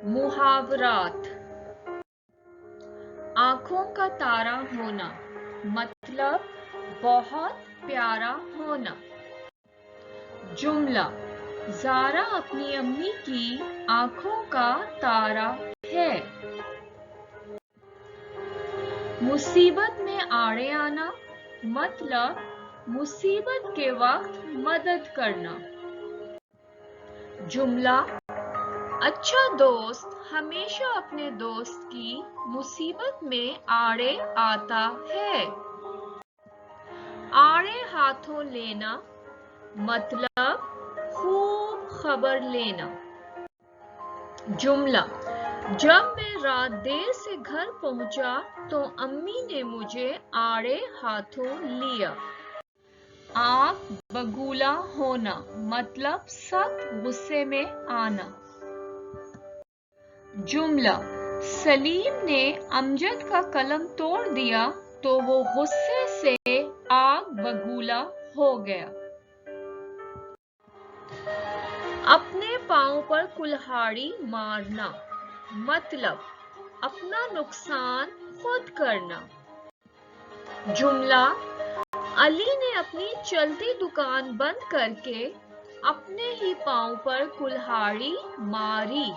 मुहावरात। आंखों का तारा होना मतलब बहुत प्यारा होना। जुमला, ज़ारा अपनी अम्मी की आंखों का तारा है। मुसीबत में आड़े आना मतलब मुसीबत के वक्त मदद करना। जुमला, अच्छा दोस्त हमेशा अपने दोस्त की मुसीबत में आड़े आता है। आड़े हाथों लेना मतलब खूब खबर लेना। जुमला, जब मैं रात देर से घर पहुंचा तो अम्मी ने मुझे आड़े हाथों लिया। आंख बगूला होना मतलब सख्त गुस्से में आना। जुमला, सलीम ने अमजद का कलम तोड़ दिया तो वो गुस्से से आग बगूला हो गया। अपने पांव पर कुल्हाड़ी मारना मतलब अपना नुकसान खुद करना। जुमला, अली ने अपनी चलती दुकान बंद करके अपने ही पांव पर कुल्हाड़ी मारी।